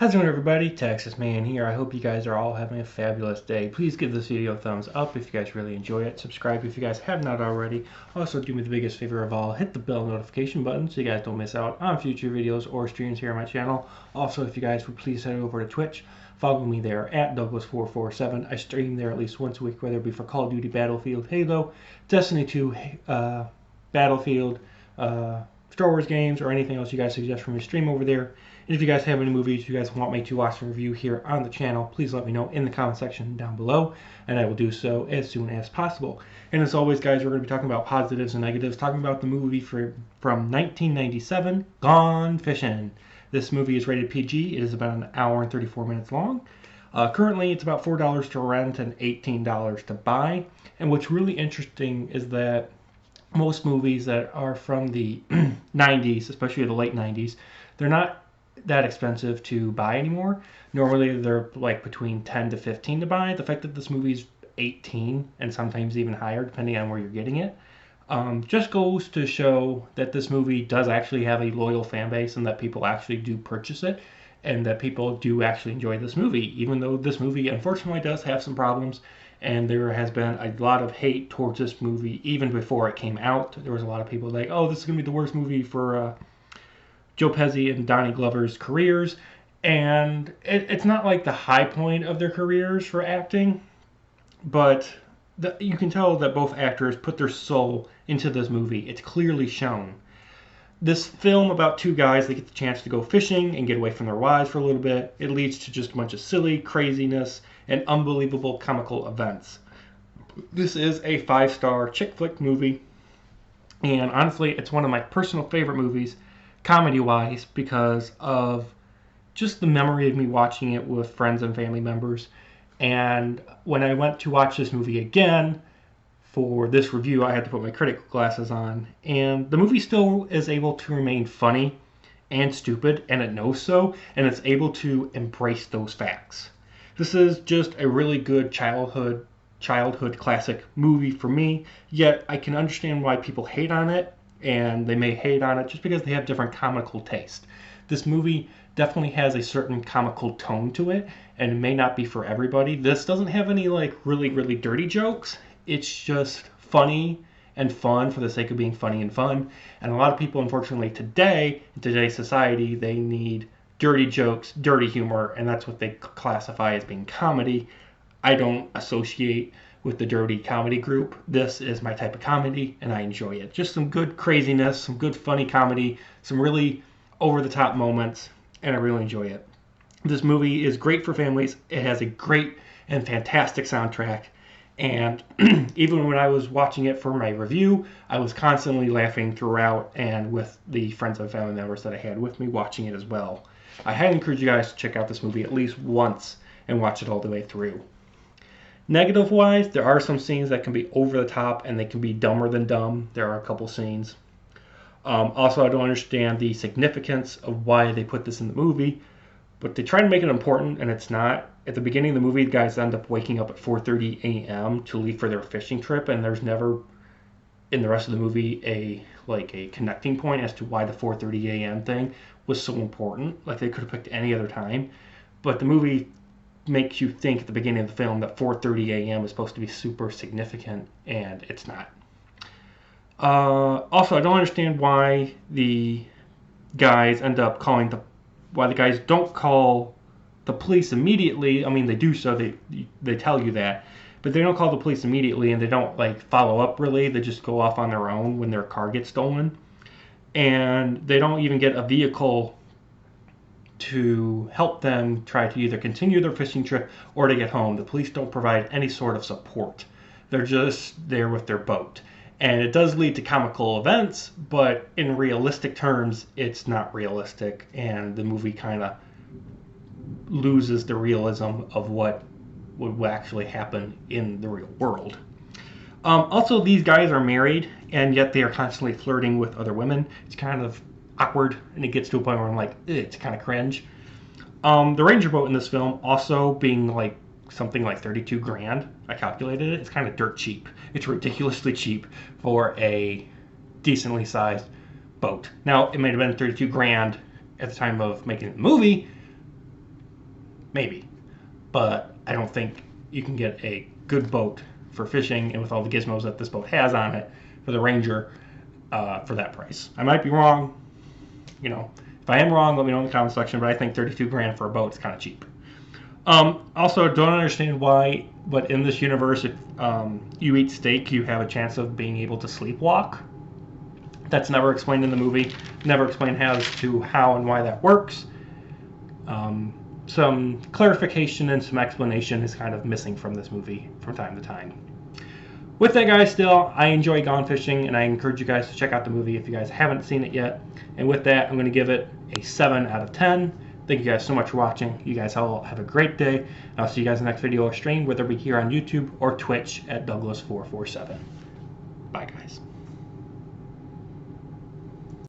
How's it going, everybody? Texas Man here. I hope you guys are all having a fabulous day. Please give this video a thumbs up if you guys really enjoy it. Subscribe if you guys have not already. Also, do me the biggest favor of all, hit the bell notification button so you guys don't miss out on future videos or streams here on my channel. Also, if you guys would please head over to Twitch, follow me there at Douglas447. I stream there at least once a week, whether it be for Call of Duty, Battlefield, Halo, Destiny 2, Battlefield, Star Wars games, or anything else you guys suggest from your stream over there. And if you guys have any movies you guys want me to watch and review here on the channel, please let me know in the comment section down below, and I will do so as soon as possible. And as always, guys, we're going to be talking about positives and negatives, talking about the movie from 1997, Gone Fishin'. This movie is rated PG. It is about an hour and 34 minutes long. Currently, it's about $4 to rent and $18 to buy. And what's really interesting is that most movies that are from the 90s, especially the late 90s, they're not that expensive to buy anymore. Normally they're like between 10 to 15 to buy. The fact that this movie's 18 and sometimes even higher depending on where you're getting it just goes to show that this movie does actually have a loyal fan base and that people actually do purchase it and that people do actually enjoy this movie, even though this movie unfortunately does have some problems. And there has been a lot of hate towards this movie even before it came out. There was a lot of people like, oh, this is going to be the worst movie for Joe Pesci and Donnie Glover's careers, and it's not like the high point of their careers for acting, but you can tell that both actors put their soul into this movie. It's clearly shown. This film about two guys that get the chance to go fishing and get away from their wives for a little bit, it leads to just a bunch of silly craziness and unbelievable comical events. This is a 5-star chick flick movie, and honestly, it's one of my personal favorite movies comedy-wise because of just the memory of me watching it with friends and family members. And when I went to watch this movie again for this review, I had to put my critical glasses on, and the movie still is able to remain funny and stupid, and it knows so, and it's able to embrace those facts. This is just a really good childhood classic movie for me, yet I can understand why people hate on it, and they may hate on it just because they have different comical taste. This movie definitely has a certain comical tone to it, and it may not be for everybody. This doesn't have any like really dirty jokes. It's just funny and fun for the sake of being funny and fun. And a lot of people, unfortunately, today, in today's society, they need dirty jokes, dirty humor, and that's what they classify as being comedy. I don't associate with the dirty comedy group. This is my type of comedy, and I enjoy it. Just some good craziness, some good funny comedy, some really over-the-top moments, and I really enjoy it. This movie is great for families. It has a great and fantastic soundtrack, and even when I was watching it for my review, I was constantly laughing throughout and with the friends and family members that I had with me watching it as well. I highly encourage you guys to check out this movie at least once and watch it all the way through. Negative-wise, there are some scenes that can be over the top and they can be dumber than dumb. There are a couple scenes. Also, I don't understand the significance of why they put this in the movie, but they try to make it important and it's not. At the beginning of the movie, the guys end up waking up at 4:30 a.m. to leave for their fishing trip, and there's never in the rest of the movie a connecting point as to why the 4:30 a.m. thing was so important. Like, they could have picked any other time, but the movie makes you think at the beginning of the film that 4:30 a.m. is supposed to be super significant, and it's not. Also, I don't understand why the guys why the guys don't call the police immediately. I mean, they do so, they tell you that, but they don't call the police immediately, and they don't like follow up really. They just go off on their own when their car gets stolen, and they don't even get a vehicle to help them try to either continue their fishing trip or to get home. The police don't provide any sort of support. They're just there with their boat. And it does lead to comical events, but in realistic terms, it's not realistic, and the movie kind of loses the realism of what would actually happen in the real world. Also, these guys are married, and yet they are constantly flirting with other women. It's kind of awkward, and it gets to a point where I'm like, it's kind of cringe. The Ranger boat in this film also being like something like 32 grand. I calculated it. It's kind of dirt cheap. It's ridiculously cheap for a decently sized boat. Now, it might have been 32 grand at the time of making the movie, maybe. But I don't think you can get a good boat for fishing and with all the gizmos that this boat has on it for the Ranger for that price. I might be wrong. You know, if I am wrong, let me know in the comment section, but I think 32 grand for a boat is kind of cheap. Also, don't understand why, but in this universe, if you eat steak, you have a chance of being able to sleepwalk. That's never explained in the movie. Never explained as to how and why that works. Some clarification and some explanation is kind of missing from this movie from time to time. With that, guys, still, I enjoy Gone Fishing, and I encourage you guys to check out the movie if you guys haven't seen it yet. And with that, I'm going to give it a 7 out of 10. Thank you guys so much for watching. You guys all have a great day. And I'll see you guys in the next video or stream, whether it be here on YouTube or Twitch at Douglas447. Bye, guys.